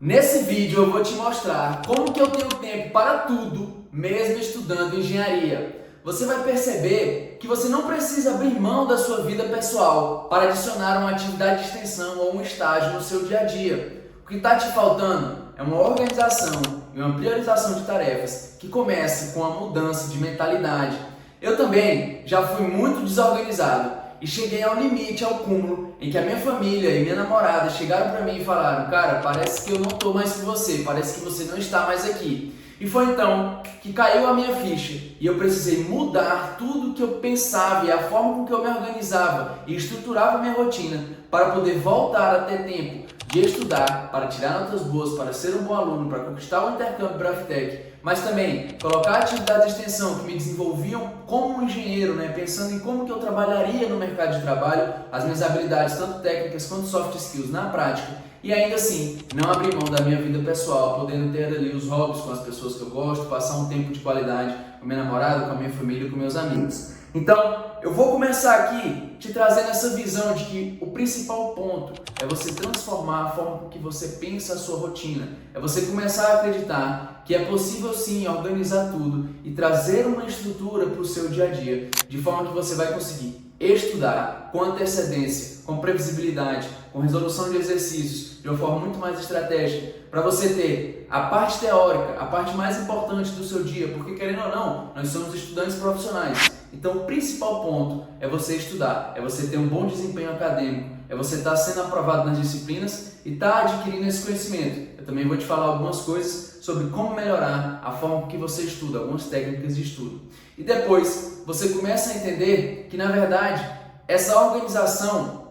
Nesse vídeo eu vou te mostrar como que eu tenho tempo para tudo, mesmo estudando engenharia. Você vai perceber que você não precisa abrir mão da sua vida pessoal para adicionar uma atividade de extensão ou um estágio no seu dia a dia. O que está te faltando é uma organização e uma priorização de tarefas que comece com a mudança de mentalidade. Eu também já fui muito desorganizado e cheguei ao limite, ao cúmulo, em que a minha família e minha namorada chegaram para mim e falaram: cara, parece que eu não estou mais com você, parece que você não está mais aqui. E foi então que caiu a minha ficha e eu precisei mudar tudo o que eu pensava e a forma com que eu me organizava e estruturava a minha rotina para poder voltar a ter tempo de estudar, para tirar notas boas, para ser um bom aluno, para conquistar o intercâmbio Braftec, mas também colocar atividades de extensão que me desenvolviam como um engenheiro, pensando em como que eu trabalharia no mercado de trabalho, as minhas habilidades, tanto técnicas quanto soft skills na prática, e ainda assim não abrir mão da minha vida pessoal, podendo ter ali os hobbies com as pessoas que eu gosto, passar um tempo de qualidade com a minha namorada, com a minha família, com meus amigos. Então, eu vou começar aqui te trazendo essa visão de que o principal ponto é você transformar a forma com que você pensa a sua rotina. É você começar a acreditar que é possível sim organizar tudo e trazer uma estrutura para o seu dia a dia, de forma que você vai conseguir estudar com antecedência, com previsibilidade, com resolução de exercícios, de uma forma muito mais estratégica, para você ter a parte teórica, a parte mais importante do seu dia, porque querendo ou não, nós somos estudantes profissionais. Então o principal ponto é você estudar, é você ter um bom desempenho acadêmico, é você estar sendo aprovado nas disciplinas e estar adquirindo esse conhecimento. Eu também vou te falar algumas coisas sobre como melhorar a forma que você estuda, algumas técnicas de estudo. E depois você começa a entender que, na verdade, essa organização,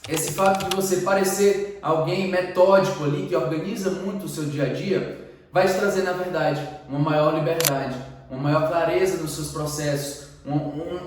esse fato de você parecer alguém metódico ali, que organiza muito o seu dia a dia, vai te trazer, na verdade, uma maior liberdade, uma maior clareza nos seus processos,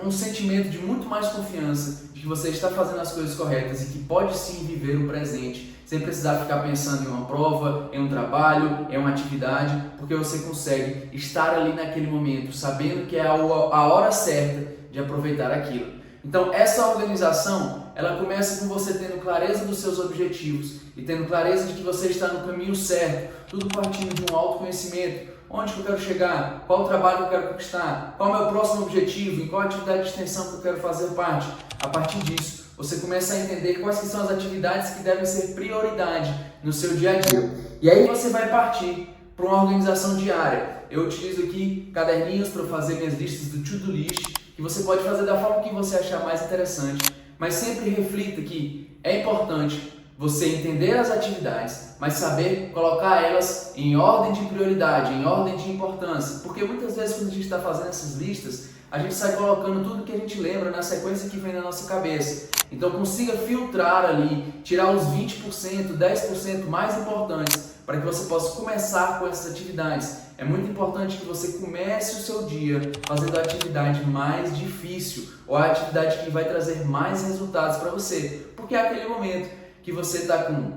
um sentimento de muito mais confiança de que você está fazendo as coisas corretas e que pode sim viver o presente, sem precisar ficar pensando em uma prova, em um trabalho, em uma atividade, porque você consegue estar ali naquele momento, sabendo que é a hora certa de aproveitar aquilo. Então essa organização, ela começa com você tendo clareza dos seus objetivos e tendo clareza de que você está no caminho certo, tudo partindo de um autoconhecimento. Onde que eu quero chegar? Qual o trabalho que eu quero conquistar? Qual é o meu próximo objetivo? Em qual atividade de extensão que eu quero fazer parte? A partir disso, você começa a entender quais que são as atividades que devem ser prioridade no seu dia a dia. E aí você vai partir para uma organização diária. Eu utilizo aqui caderninhos para fazer minhas listas do to-do list, que você pode fazer da forma que você achar mais interessante, mas sempre reflita que é importante você entender as atividades, mas saber colocar elas em ordem de prioridade, em ordem de importância. Porque muitas vezes quando a gente está fazendo essas listas, a gente sai colocando tudo que a gente lembra na sequência que vem na nossa cabeça. Então consiga filtrar ali, tirar os 20%, 10% mais importantes, para que você possa começar com essas atividades. É muito importante que você comece o seu dia fazendo a atividade mais difícil, ou a atividade que vai trazer mais resultados para você, porque é aquele momento que você está com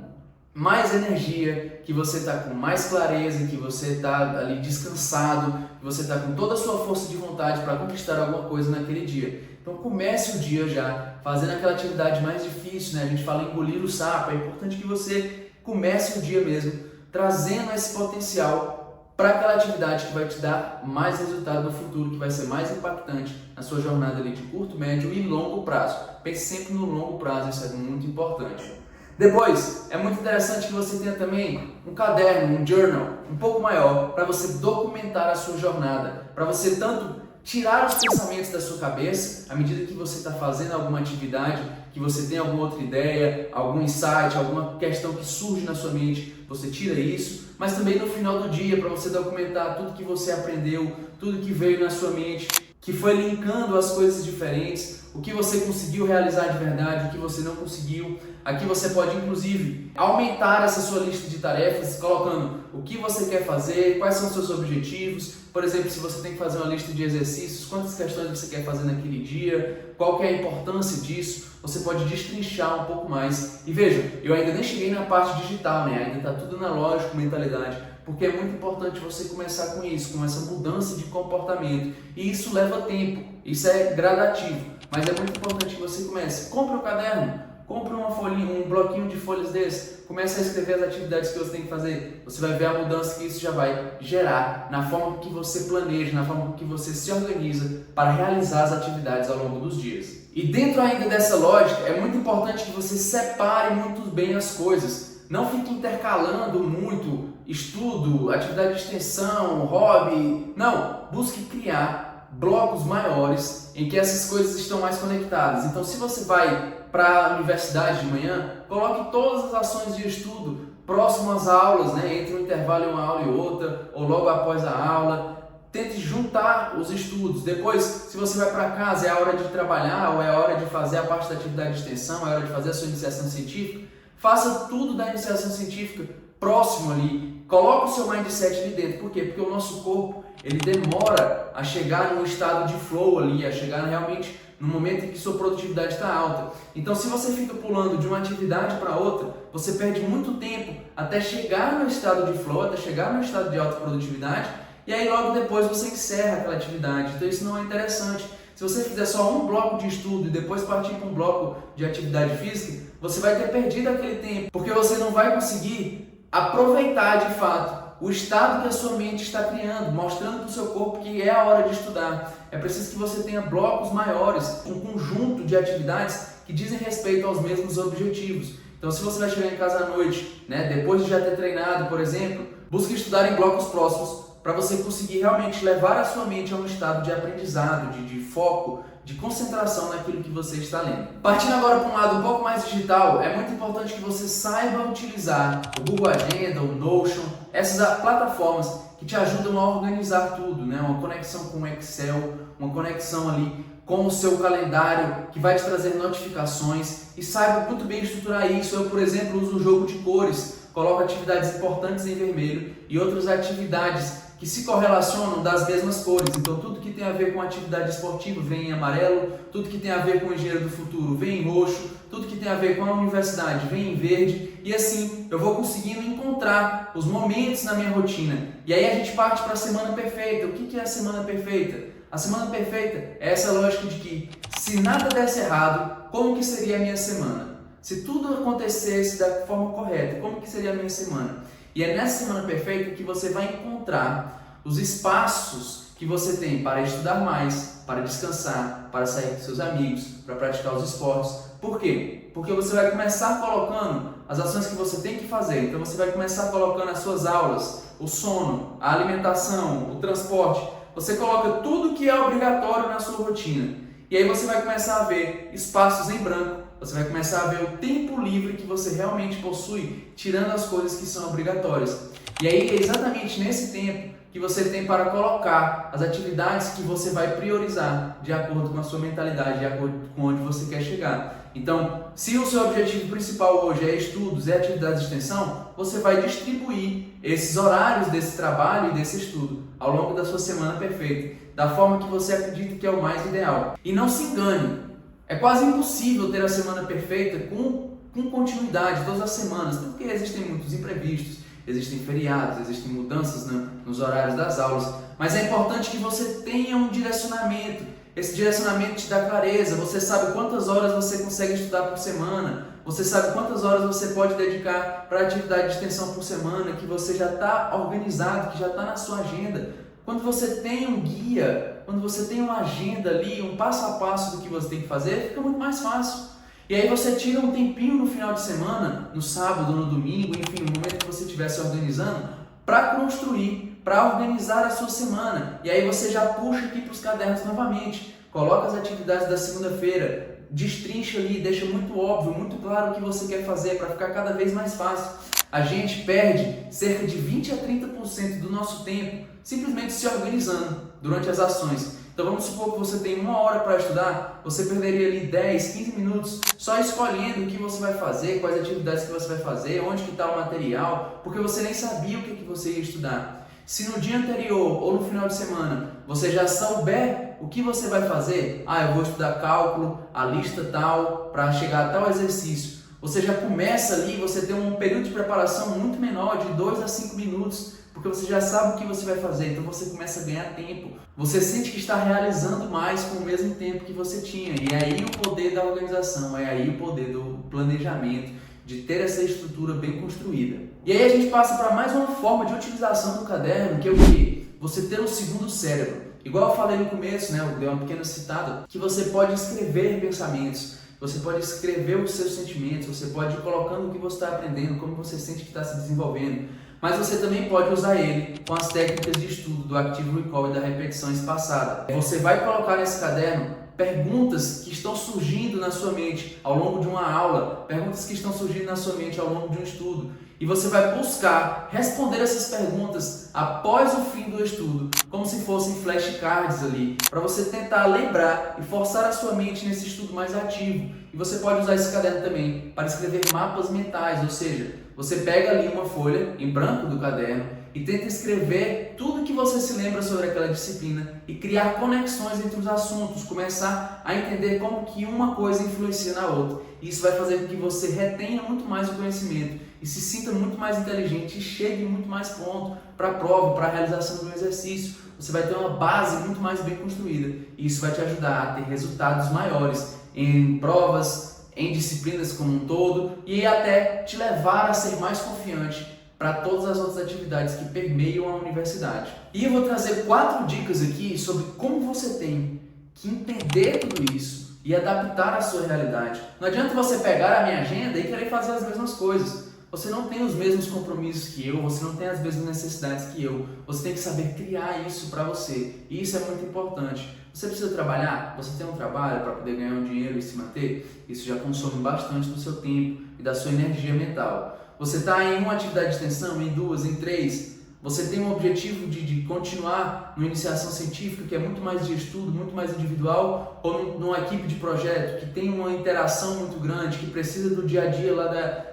mais energia, que você está com mais clareza, que você está ali descansado, que você está com toda a sua força de vontade para conquistar alguma coisa naquele dia. Então comece o dia já fazendo aquela atividade mais difícil, A gente fala em engolir o sapo, é importante que você comece o dia mesmo trazendo esse potencial para aquela atividade que vai te dar mais resultado no futuro, que vai ser mais impactante na sua jornada ali de curto, médio e longo prazo. Pense sempre no longo prazo, isso é muito importante. Depois, é muito interessante que você tenha também um caderno, um journal, um pouco maior, para você documentar a sua jornada, para você tanto tirar os pensamentos da sua cabeça, à medida que você está fazendo alguma atividade, que você tem alguma outra ideia, algum insight, alguma questão que surge na sua mente, você tira isso, mas também no final do dia, para você documentar tudo que você aprendeu, tudo que veio na sua mente, que foi linkando as coisas diferentes, o que você conseguiu realizar de verdade, o que você não conseguiu. Aqui você pode, inclusive, aumentar essa sua lista de tarefas, colocando o que você quer fazer, quais são os seus objetivos. Por exemplo, se você tem que fazer uma lista de exercícios, quantas questões você quer fazer naquele dia, qual que é a importância disso, você pode destrinchar um pouco mais. E veja, eu ainda nem cheguei na parte digital, ainda está tudo analógico, mentalidade, porque é muito importante você começar com isso, com essa mudança de comportamento. E isso leva tempo, isso é gradativo, mas é muito importante que você comece. Compre um caderno, Compre uma folhinha, um bloquinho de folhas desse, comece a escrever as atividades que você tem que fazer. Você vai ver a mudança que isso já vai gerar na forma que você planeja, na forma que você se organiza para realizar as atividades ao longo dos dias. E dentro ainda dessa lógica, é muito importante que você separe muito bem as coisas. Não fique intercalando muito estudo, atividade de extensão, hobby. Não, busque criar blocos maiores em que essas coisas estão mais conectadas. Então, se você vai para a universidade de manhã, coloque todas as ações de estudo próximo às aulas, entre um intervalo em uma aula e outra, ou logo após a aula. Tente juntar os estudos. Depois, se você vai para casa, é a hora de trabalhar ou é a hora de fazer a parte da atividade de extensão, é a hora de fazer a sua iniciação científica, faça tudo da iniciação científica próximo ali. Coloque o seu mindset ali dentro. Por quê? Porque o nosso corpo, ele demora a chegar num estado de flow ali, a chegar realmente no momento em que sua produtividade está alta. Então, se você fica pulando de uma atividade para outra, você perde muito tempo até chegar no estado de flow, até chegar no estado de alta produtividade, e aí logo depois você encerra aquela atividade. Então isso não é interessante. Se você fizer só um bloco de estudo e depois partir para um bloco de atividade física, você vai ter perdido aquele tempo, porque você não vai conseguir aproveitar de fato o estado que a sua mente está criando, mostrando para o seu corpo que é a hora de estudar. É preciso que você tenha blocos maiores, um conjunto de atividades que dizem respeito aos mesmos objetivos. Então, se você vai chegar em casa à noite, depois de já ter treinado, por exemplo, busque estudar em blocos próximos para você conseguir realmente levar a sua mente a um estado de aprendizado, de foco, de concentração naquilo que você está lendo. Partindo agora para um lado um pouco mais digital, é muito importante que você saiba utilizar o Google Agenda, o Notion, essas plataformas que te ajudam a organizar tudo, uma conexão com o Excel, uma conexão ali com o seu calendário que vai te trazer notificações, e saiba muito bem estruturar isso. Eu, por exemplo, uso o jogo de cores, coloco atividades importantes em vermelho e outras atividades que se correlacionam das mesmas cores. Então tudo que tem a ver com atividade esportiva vem em amarelo, tudo que tem a ver com o engenheiro do futuro vem em roxo, tudo que tem a ver com a universidade vem em verde, e assim eu vou conseguindo encontrar os momentos na minha rotina. E aí a gente parte para a semana perfeita. O que é a semana perfeita? A semana perfeita é essa lógica de que se nada desse errado, como que seria a minha semana? Se tudo acontecesse da forma correta, como que seria a minha semana? E é nessa semana perfeita que você vai encontrar os espaços que você tem para estudar mais, para descansar, para sair com seus amigos, para praticar os esportes. Por quê? Porque você vai começar colocando as ações que você tem que fazer. Então você vai começar colocando as suas aulas, o sono, a alimentação, o transporte. Você coloca tudo que é obrigatório na sua rotina. E aí você vai começar a ver espaços em branco. Você vai começar a ver o tempo livre que você realmente possui, tirando as coisas que são obrigatórias. E aí é exatamente nesse tempo que você tem para colocar as atividades que você vai priorizar de acordo com a sua mentalidade, de acordo com onde você quer chegar. Então, se o seu objetivo principal hoje é estudos, é atividades de extensão, você vai distribuir esses horários desse trabalho e desse estudo ao longo da sua semana perfeita, da forma que você acredita que é o mais ideal. E não se engane, é quase impossível ter a semana perfeita com continuidade todas as semanas, porque existem muitos imprevistos, existem feriados, existem mudanças nos horários das aulas, mas é importante que você tenha um direcionamento. Esse direcionamento te dá clareza, você sabe quantas horas você consegue estudar por semana, você sabe quantas horas você pode dedicar para atividade de extensão por semana, que você já está organizado, que já está na sua agenda. Quando você tem um guia, quando você tem uma agenda ali, um passo a passo do que você tem que fazer, fica muito mais fácil. E aí você tira um tempinho no final de semana, no sábado, no domingo, enfim, no momento que você estiver se organizando, para construir, para organizar a sua semana. E aí você já puxa aqui para os cadernos novamente, coloca as atividades da segunda-feira, destrincha ali, deixa muito óbvio, muito claro o que você quer fazer para ficar cada vez mais fácil. A gente perde cerca de 20 a 30% do nosso tempo simplesmente se organizando durante as ações. Então vamos supor que você tem 1 hora para estudar, você perderia ali 10, 15 minutos só escolhendo o que você vai fazer, quais atividades que você vai fazer, onde que está o material, porque você nem sabia o que você ia estudar. Se no dia anterior ou no final de semana você já souber o que você vai fazer, eu vou estudar cálculo, a lista tal, para chegar a tal exercício. você já começa ali, você tem um período de preparação muito menor, de 2 a 5 minutos, porque você já sabe o que você vai fazer, então você começa a ganhar tempo. Você sente que está realizando mais com o mesmo tempo que você tinha. E é aí o poder da organização, é aí o poder do planejamento, de ter essa estrutura bem construída. E aí a gente passa para mais uma forma de utilização do caderno, que é o quê? Você ter um segundo cérebro. Igual eu falei no começo, né, eu dei uma pequena citada, que você pode escrever pensamentos, você pode escrever os seus sentimentos, você pode ir colocando o que você está aprendendo, como você sente que está se desenvolvendo. Mas você também pode usar ele com as técnicas de estudo do Active Recall e da repetição espaçada. Você vai colocar nesse caderno perguntas que estão surgindo na sua mente ao longo de uma aula, perguntas que estão surgindo na sua mente ao longo de um estudo. E você vai buscar responder essas perguntas após o fim do estudo, como se fossem flashcards ali, para você tentar lembrar e forçar a sua mente nesse estudo mais ativo. E você pode usar esse caderno também para escrever mapas mentais, ou seja, você pega ali uma folha em branco do caderno e tenta escrever tudo que você se lembra sobre aquela disciplina e criar conexões entre os assuntos, começar a entender como que uma coisa influencia na outra. Isso vai fazer com que você retenha muito mais o conhecimento e se sinta muito mais inteligente e chegue muito mais pronto para a prova, para a realização do exercício. Você vai ter uma base muito mais bem construída e isso vai te ajudar a ter resultados maiores em provas, em disciplinas como um todo e até te levar a ser mais confiante para todas as outras atividades que permeiam a universidade. E eu vou trazer 4 dicas aqui sobre como você tem que entender tudo isso e adaptar à sua realidade. Não adianta você pegar a minha agenda e querer fazer as mesmas coisas. Você não tem os mesmos compromissos que eu, você não tem as mesmas necessidades que eu. Você tem que saber criar isso para você. E isso é muito importante. Você precisa trabalhar? Você tem um trabalho para poder ganhar um dinheiro e se manter? Isso já consome bastante do seu tempo e da sua energia mental. Você está em uma atividade de extensão, em 2, em 3, você tem um objetivo de continuar numa iniciação científica que é muito mais de estudo, muito mais individual, ou numa equipe de projeto que tem uma interação muito grande, que precisa do dia a dia lá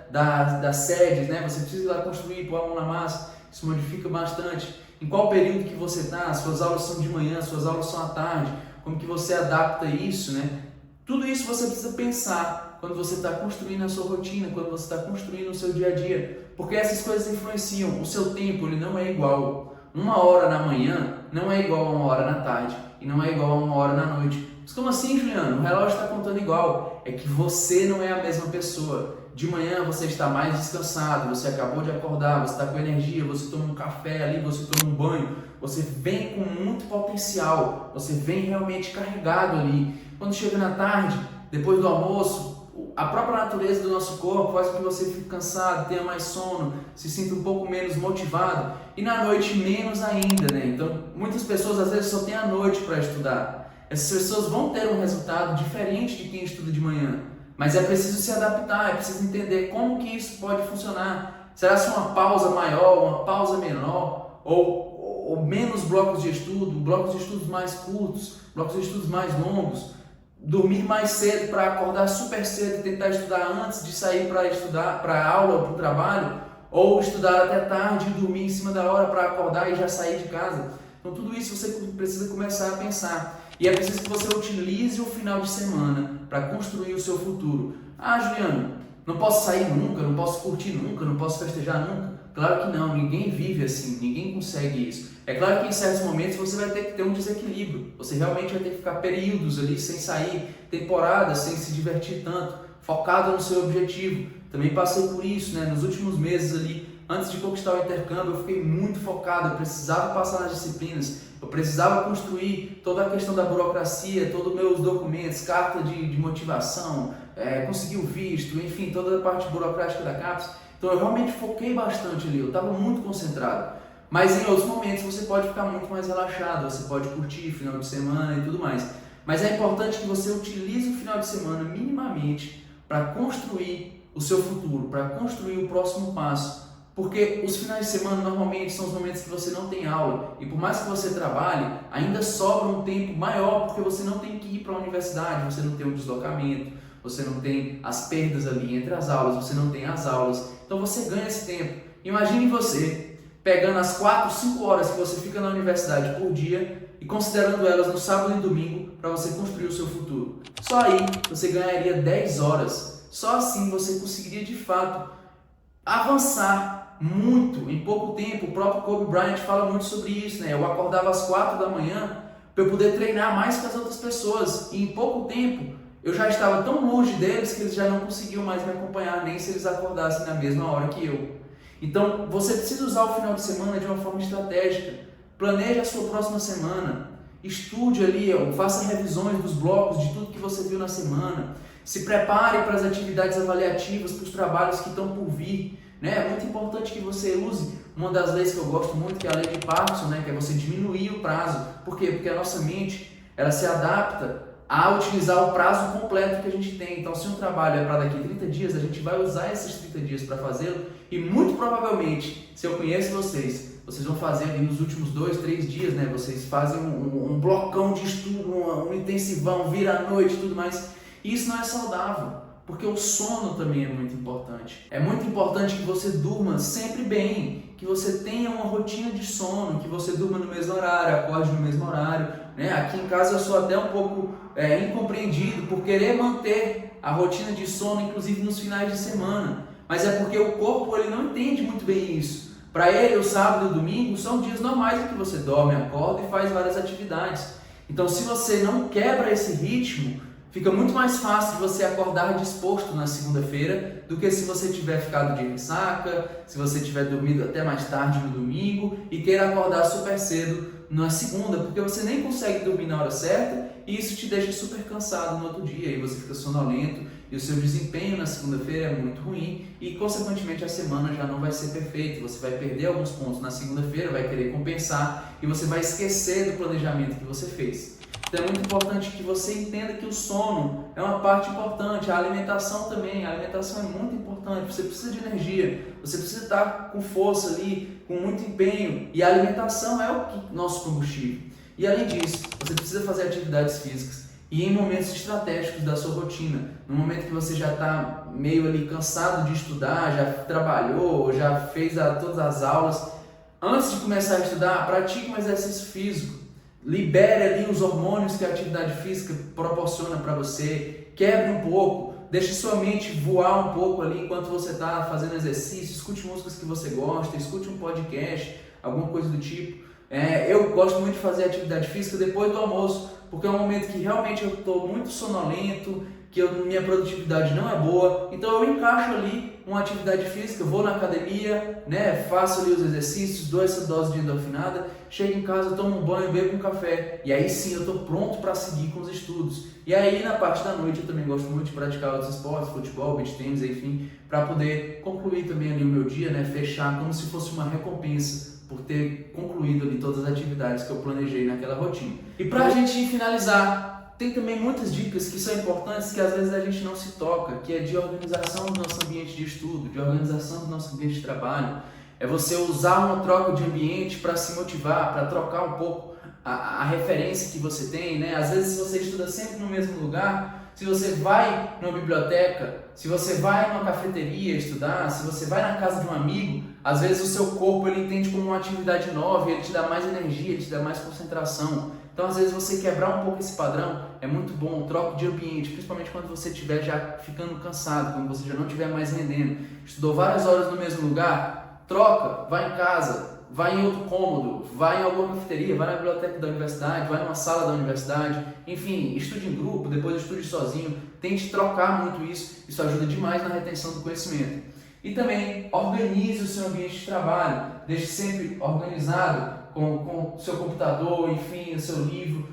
das sedes, né? Você precisa ir lá construir, pôr a mão na massa, isso modifica bastante. Em qual período que você está, suas aulas são de manhã, suas aulas são à tarde, como que você adapta isso, né? Tudo isso você precisa pensar quando você está construindo a sua rotina, quando você está construindo o seu dia a dia, porque essas coisas influenciam. O seu tempo ele não é igual. 1 hora na manhã não é igual a 1 hora na tarde e não é igual a 1 hora na noite. Mas como assim, Juliano? O relógio está contando igual. É que você não é a mesma pessoa. De manhã você está mais descansado, você acabou de acordar, você está com energia, você toma um café ali, você toma um banho, você vem com muito potencial, você vem realmente carregado ali. Quando chega na tarde, depois do almoço, a própria natureza do nosso corpo faz com que você fique cansado, tenha mais sono, se sinta um pouco menos motivado e na noite menos ainda, né? Então, muitas pessoas às vezes só têm a noite para estudar. Essas pessoas vão ter um resultado diferente de quem estuda de manhã, mas é preciso se adaptar, é preciso entender como que isso pode funcionar. Será se uma pausa maior, uma pausa menor, ou menos blocos de estudo, blocos de estudos mais curtos, blocos de estudos mais longos? Dormir mais cedo para acordar super cedo e tentar estudar antes de sair para estudar, para a aula ou para o trabalho, ou estudar até tarde e dormir em cima da hora para acordar e já sair de casa. Então tudo isso você precisa começar a pensar. E é preciso que você utilize o final de semana para construir o seu futuro. Ah, Juliano, não posso sair nunca, não posso curtir nunca, não posso festejar nunca. Claro que não, ninguém vive assim, ninguém consegue isso. É claro que em certos momentos você vai ter que ter um desequilíbrio. Você realmente vai ter que ficar períodos ali sem sair, temporadas sem se divertir tanto, focado no seu objetivo. Também passei por isso, né? Nos últimos meses ali, antes de conquistar o intercâmbio, eu fiquei muito focado, eu precisava passar nas disciplinas, eu precisava construir toda a questão da burocracia, todos os meus documentos, carta de motivação, conseguir o visto, enfim, toda a parte burocrática da CAPES. Então eu realmente foquei bastante ali, eu estava muito concentrado. Mas em outros momentos você pode ficar muito mais relaxado, você pode curtir final de semana e tudo mais. Mas é importante que você utilize o final de semana minimamente para construir o seu futuro, para construir o próximo passo. Porque os finais de semana normalmente são os momentos que você não tem aula. E por mais que você trabalhe, ainda sobra um tempo maior, porque você não tem que ir para a universidade, você não tem o deslocamento, você não tem as perdas ali entre as aulas, você não tem as aulas. Então você ganha esse tempo. Imagine você pegando as 4, 5 horas que você fica na universidade por dia e considerando elas no sábado e domingo para você construir o seu futuro. Só aí você ganharia 10 horas Só assim você conseguiria de fato avançar muito em pouco tempo. O próprio Kobe Bryant fala muito sobre isso, né? Eu acordava às 4 da manhã para eu poder treinar mais que as outras pessoas, e em pouco tempo eu já estava tão longe deles que eles já não conseguiam mais me acompanhar, nem se eles acordassem na mesma hora que eu. Então você precisa usar o final de semana de uma forma estratégica. Planeje a sua próxima semana, estude ali, faça revisões dos blocos de tudo que você viu na semana, se prepare para as atividades avaliativas, para os trabalhos que estão por vir. Né? É muito importante que você use uma das leis que eu gosto muito, que é a lei de Parkinson, né? Que é você diminuir o prazo. Por quê? Porque a nossa mente ela se adapta a utilizar o prazo completo que a gente tem. Então, se um trabalho é para daqui 30 dias, a gente vai usar esses 30 dias para fazê-lo, e muito provavelmente, se eu conheço vocês vão fazer ali nos últimos 2, 3 dias, né? Vocês fazem um blocão de estudo, um intensivão, vira à noite e tudo mais. E isso não é saudável, porque o sono também é muito importante. É muito importante que você durma sempre bem, que você tenha uma rotina de sono, que você durma no mesmo horário, acorde no mesmo horário. Né? Aqui em casa eu sou até um pouco incompreendido por querer manter a rotina de sono, inclusive nos finais de semana. Mas é porque o corpo ele não entende muito bem isso. Para ele, o sábado e o domingo são dias normais em que você dorme, acorda e faz várias atividades. Então, se você não quebra esse ritmo, fica muito mais fácil de você acordar disposto na segunda-feira do que se você tiver ficado de ressaca, se você tiver dormido até mais tarde no domingo e queira acordar super cedo na segunda, porque você nem consegue dormir na hora certa e isso te deixa super cansado no outro dia e você fica sonolento e o seu desempenho na segunda-feira é muito ruim e, consequentemente, a semana já não vai ser perfeita. Você vai perder alguns pontos na segunda-feira, vai querer compensar e você vai esquecer do planejamento que você fez. Então é muito importante que você entenda que o sono é uma parte importante, a alimentação também. A alimentação é muito importante, você precisa de energia, você precisa estar com força ali, com muito empenho, e a alimentação é o nosso combustível. E além disso, você precisa fazer atividades físicas e em momentos estratégicos da sua rotina, no momento que você já está meio ali cansado de estudar, já trabalhou, já fez todas as aulas, antes de começar a estudar, pratique um exercício físico. Libere ali os hormônios que a atividade física proporciona para você, quebre um pouco, deixe sua mente voar um pouco ali enquanto você está fazendo exercício, escute músicas que você gosta, escute um podcast, alguma coisa do tipo. Eu gosto muito de fazer atividade física depois do almoço, porque é um momento que realmente eu estou muito sonolento, que minha produtividade não é boa, então eu encaixo ali uma atividade física, vou na academia, né, faço ali os exercícios, dou essa dose de endorfinada, chego em casa, tomo um banho, bebo um café, e aí sim eu estou pronto para seguir com os estudos. E aí na parte da noite eu também gosto muito de praticar outros esportes, futebol, beach tennis, enfim, para poder concluir também ali o meu dia, né, fechar como se fosse uma recompensa por ter concluído ali todas as atividades que eu planejei naquela rotina. E para a gente finalizar, tem também muitas dicas que são importantes que às vezes a gente não se toca, que é de organização do nosso ambiente de estudo, de organização do nosso ambiente de trabalho. É você usar uma troca de ambiente para se motivar, para trocar um pouco a referência que você tem, né? Às vezes, se você estuda sempre no mesmo lugar, se você vai numa biblioteca, se você vai numa cafeteria estudar, se você vai na casa de um amigo, às vezes o seu corpo ele entende como uma atividade nova, ele te dá mais energia, ele te dá mais concentração. Então, às vezes, você quebrar um pouco esse padrão é muito bom, troca de ambiente, principalmente quando você estiver já ficando cansado, quando você já não estiver mais rendendo. Estudou várias horas no mesmo lugar, troca, vai em casa, vai em outro cômodo, vai em alguma cafeteria, vai na biblioteca da universidade, vai numa sala da universidade, enfim, estude em grupo, depois estude sozinho, tente trocar muito isso ajuda demais na retenção do conhecimento. E também organize o seu ambiente de trabalho, deixe sempre organizado com o seu computador, enfim, o seu livro,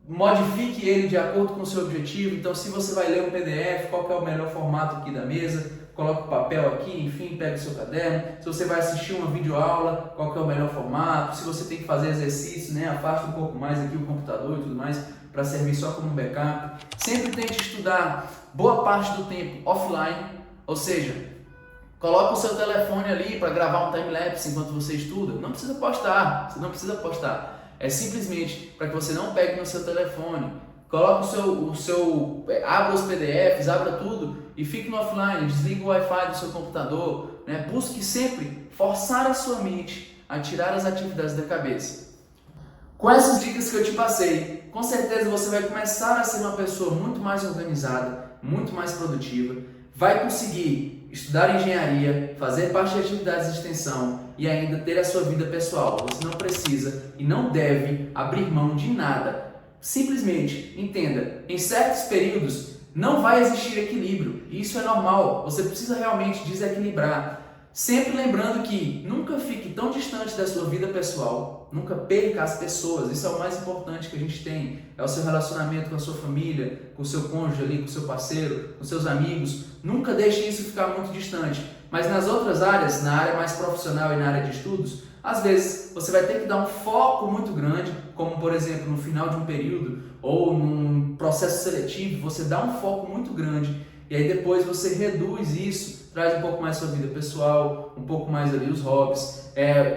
modifique ele de acordo com o seu objetivo. Então, se você vai ler um PDF, qual que é o melhor formato aqui da mesa, coloque o papel aqui, enfim, pegue o seu caderno. Se você vai assistir uma videoaula, qual que é o melhor formato, se você tem que fazer exercício, né, afasta um pouco mais aqui o computador e tudo mais, para servir só como um backup. Sempre tente estudar boa parte do tempo offline, ou seja, coloca o seu telefone ali para gravar um time-lapse enquanto você estuda. Não precisa postar, você não precisa postar. É simplesmente para que você não pegue no seu telefone. Coloca abra os PDFs, abra tudo e fique no offline, desliga o Wi-Fi do seu computador, né? Busque sempre forçar a sua mente a tirar as atividades da cabeça. Com essas dicas que eu te passei, com certeza você vai começar a ser uma pessoa muito mais organizada, muito mais produtiva, vai conseguir estudar engenharia, fazer parte de atividades de extensão e ainda ter a sua vida pessoal. Você não precisa e não deve abrir mão de nada. Simplesmente entenda, em certos períodos não vai existir equilíbrio, e isso é normal, você precisa realmente desequilibrar. Sempre lembrando que nunca fique tão distante da sua vida pessoal, nunca perca as pessoas, isso é o mais importante que a gente tem, é o seu relacionamento com a sua família, com o seu cônjuge ali, com o seu parceiro, com seus amigos, nunca deixe isso ficar muito distante. Mas nas outras áreas, na área mais profissional e na área de estudos, às vezes você vai ter que dar um foco muito grande, como por exemplo no final de um período ou num processo seletivo, você dá um foco muito grande e aí depois você reduz isso, traz um pouco mais sua vida pessoal, um pouco mais ali os hobbies.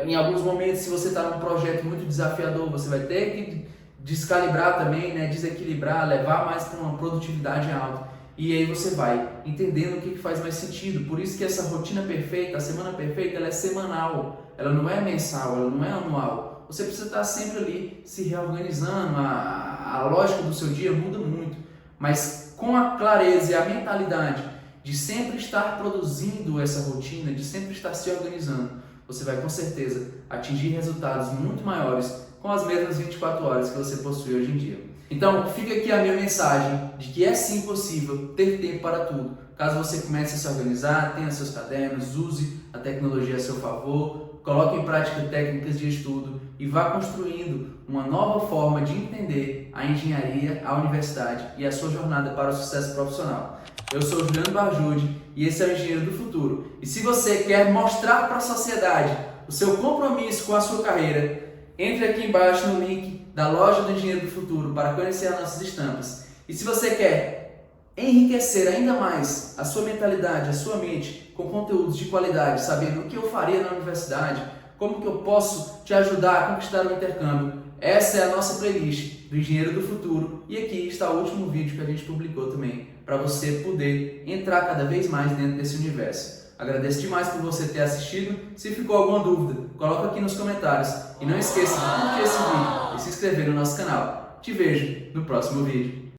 Em alguns momentos, se você está num projeto muito desafiador, você vai ter que descalibrar também, né? Desequilibrar, levar mais para uma produtividade alta. E aí você vai entendendo o que faz mais sentido. Por isso que essa rotina perfeita, a semana perfeita, ela é semanal. Ela não é mensal, ela não é anual. Você precisa estar sempre ali se reorganizando. A lógica do seu dia muda muito. Mas com a clareza e a mentalidade de sempre estar produzindo essa rotina, de sempre estar se organizando, você vai com certeza atingir resultados muito maiores com as mesmas 24 horas que você possui hoje em dia. Então, fica aqui a minha mensagem de que é sim possível ter tempo para tudo. Caso você comece a se organizar, tenha seus cadernos, use a tecnologia a seu favor, coloque em prática técnicas de estudo e vá construindo uma nova forma de entender a engenharia, a universidade e a sua jornada para o sucesso profissional. Eu sou Juliano Barjude e esse é o Engenheiro do Futuro. E se você quer mostrar para a sociedade o seu compromisso com a sua carreira, entre aqui embaixo no link da loja do Engenheiro do Futuro para conhecer as nossas estampas. E se você quer enriquecer ainda mais a sua mentalidade, a sua mente com conteúdos de qualidade, sabendo o que eu faria na universidade, como que eu posso te ajudar a conquistar o intercâmbio, essa é a nossa playlist do Engenheiro do Futuro e aqui está o último vídeo que a gente publicou também, para você poder entrar cada vez mais dentro desse universo. Agradeço demais por você ter assistido. Se ficou alguma dúvida, coloca aqui nos comentários. E não esqueça de curtir esse vídeo e se inscrever no nosso canal. Te vejo no próximo vídeo.